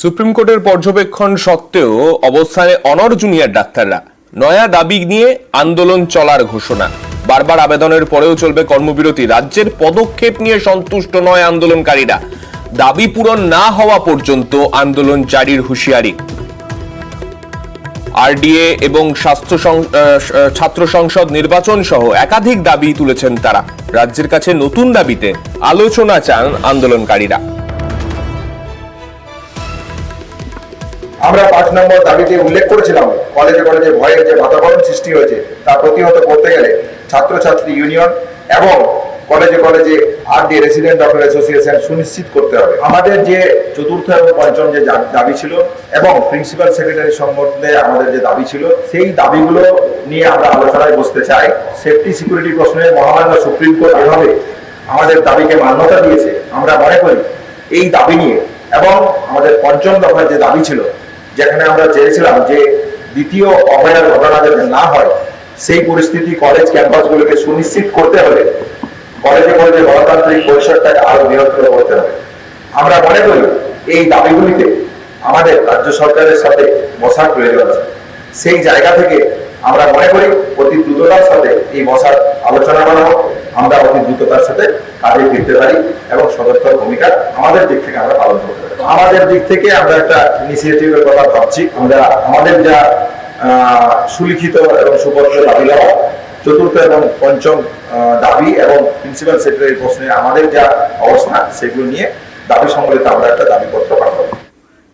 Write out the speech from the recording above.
Supreme কোর্টের পর্যবেক্ষণ সত্ত্বেও অবস্থানে অনড় জুনিয়র ডাক্তাররা। নয়া দাবি নিয়ে আন্দোলন চলার ঘোষণা। বারবার আবেদনের পরেও চলবে কর্মবিরতি। রাজ্যের পদক্ষেপ নিয়ে সন্তুষ্ট নয় আন্দোলনকারীরা। দাবি পূরণ না হওয়া পর্যন্ত আন্দোলন জারির হুঁশিয়ারি। আরডিএ এবং ছাত্র সংসদ নির্বাচন সহ একাধিক দাবি তুলেছেন তারা। রাজ্যের কাছে নতুন দাবিতে আলোচনা চান আন্দোলনকারীরা। আমরা 5 নম্বর দাবিতে উল্লেখ করেছিলাম, কলেজে কলেজে ভয়ের যে বাতাবরণ সৃষ্টি হয়েছে তা প্রতিহত করতে গেলে ছাত্রছাত্রী ইউনিয়ন এবং কলেজে কলেজে আরডি রেসিডেন্ট ডক্টর অ্যাসোসিয়েশন সুনিশ্চিত করতে হবে। আমাদের যে চতুর্থ এবং পঞ্চম যে দাবি ছিল এবং প্রিন্সিপাল সেক্রেটারি সম্বন্ধে আমাদের যে দাবি ছিল, সেই দাবিগুলো নিয়ে আমরা আলোচনায় বসতে চাই। সেফটি সিকিউরিটি প্রশ্নে মহামান্য সুপ্রিম কোর্ট এভাবে আমাদের দাবিকে মান্যতা দিয়েছে। আমরা মনে করি এই দাবি নিয়ে এবং আমাদের পঞ্চম দফার যে দাবি ছিল, যেখানে আমরা চেয়েছিলাম যে দ্বিতীয় অভয়ার ঘটনা যাতে না হয়, সেই পরিস্থিতি কলেজ ক্যাম্পাসগুলোকে সুনিশ্চিত করতে হলে কলেজে কলেজে গণতান্ত্রিক পরিসরটাকে আরো বৃহত্তর করতে হবে। আমরা মনে করি এই দাবিগুলিতে আমাদের রাজ্য সরকারের সাথে বসার প্রয়োজন আছে। সেই জায়গা থেকে আমরা মনে করি অতি দ্রুততার সাথে এই বসার আলোচনা করা হোক। আমরা অতি দ্রুততার সাথে কাজে ফিরতে পারি এবং সদর্থক ভূমিকা আমাদের দিক থেকে আমরা পালন করতে পারি। আমাদের দিক থেকে আমরা একটা ইনিশিয়েটিভের কথা ভাবছি। আমরা আমাদের যা সুলিখিত এবং সুপত্র দাবি দেওয়া, চতুর্থ এবং পঞ্চম দাবি এবং প্রিন্সিপাল সেক্রেটারি প্রশ্নে আমাদের যা অবস্থা, সেগুলো নিয়ে দাবি সম্বলিত আমরা একটা দাবিপত্র